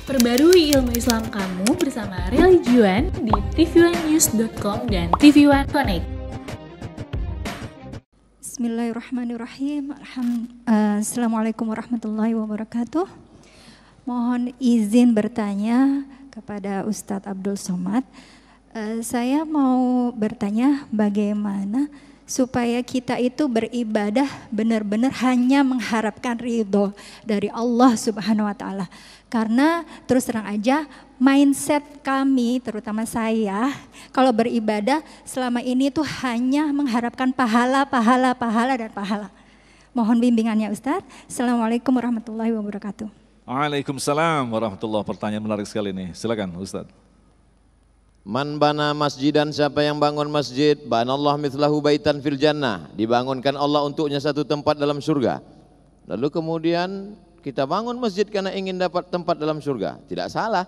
Perbarui ilmu Islam kamu bersama Religiuan di tv1news.com dan TV1 Connect. Bismillahirrahmanirrahim. Assalamualaikum warahmatullahi wabarakatuh. Mohon izin bertanya kepada Ustadz Abdul Somad. Saya mau bertanya bagaimana supaya kita itu beribadah benar-benar hanya mengharapkan ridho dari Allah Subhanahu wa Ta'ala. Karena terus terang aja mindset kami, terutama saya, kalau beribadah selama ini tuh hanya mengharapkan pahala dan pahala. Mohon bimbingannya Ustaz. Assalamualaikum warahmatullahi wabarakatuh. Waalaikumsalam warahmatullahi wabarakatuh. Pertanyaan menarik sekali nih. Silakan Ustaz. Man bana masjidan, siapa yang bangun masjid, banallahu mithlahu baitan fil jannah, dibangunkan Allah untuknya satu tempat dalam surga. Lalu kemudian kita bangun masjid karena ingin dapat tempat dalam surga. Tidak salah,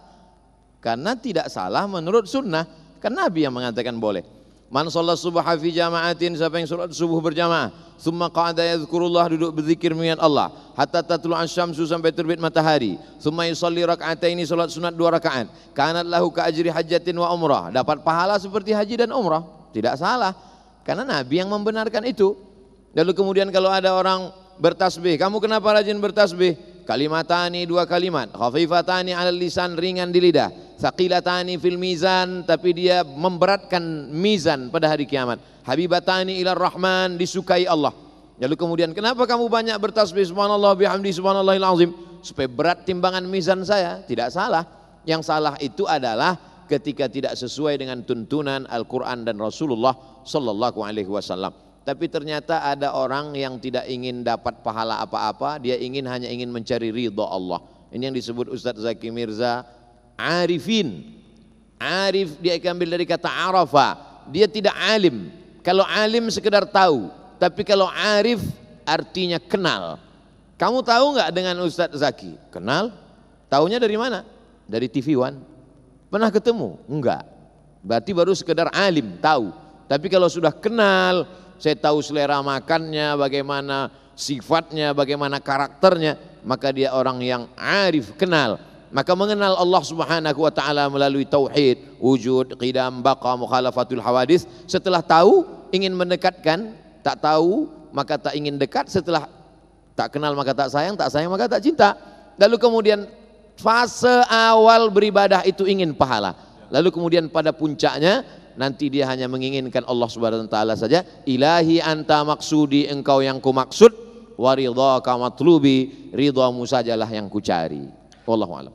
karena tidak salah menurut sunnah, karena Nabi yang mengatakan boleh. Man sholat subha fi jama'atin, siapa yang sholat subuh berjamaah, summa qa'ada yadhkurullah, duduk berzikir mengingat Allah, hatta tatlu'an syamsu, sampai terbit matahari, summa yusalli raka'ataini, sholat sunat 2 rakaat, kanat lahu ka ajri hajjatin wa umrah, dapat pahala seperti haji dan umrah. Tidak salah, karena Nabi yang membenarkan itu. Lalu kemudian kalau ada orang bertasbih, kamu kenapa rajin bertasbih? Kalimatani, 2 kalimat, khafifatani 'alal lisan, ringan di lidah, tsaqilatani fil mizan, tapi dia memberatkan mizan pada hari kiamat, habibatani ilar rahman, disukai Allah. Lalu kemudian kenapa kamu banyak bertasbih subhanallah bihamdi subhanallahil azim? Supaya berat timbangan mizan saya. Tidak salah. Yang salah itu adalah ketika tidak sesuai dengan tuntunan Al-Quran dan Rasulullah sallallahu alaihi wasallam. Tapi ternyata ada orang yang tidak ingin dapat pahala apa-apa, dia hanya ingin mencari ridha Allah. Ini yang disebut Ustadz Zaki Mirza arifin. Arif dia ambil dari kata arafa, dia tidak alim. Kalau alim sekedar tahu, tapi kalau arif artinya kenal. Kamu tahu nggak dengan Ustadz Zaki? Kenal? Taunya dari mana? Dari TV One. Pernah ketemu? Enggak. Berarti baru sekedar alim, tahu. Tapi kalau sudah kenal, saya tahu selera makannya, bagaimana sifatnya, bagaimana karakternya, maka dia orang yang arif, kenal. Maka mengenal Allah Subhanahu wa Ta'ala melalui tauhid, wujud, qidam, baqa, mukhalafatul hawadis. Setelah tahu ingin mendekatkan, tak tahu maka tak ingin dekat, setelah tak kenal maka tak sayang maka tak cinta. Lalu kemudian fase awal beribadah itu ingin pahala. Lalu kemudian pada puncaknya nanti dia hanya menginginkan Allah Subhanahu wa Ta'ala saja. Ilahi anta maksudi, engkau yang ku maksud, wa ridhaka matlubi, ridhamu sajalah yang ku cari. Wallahu a'lam.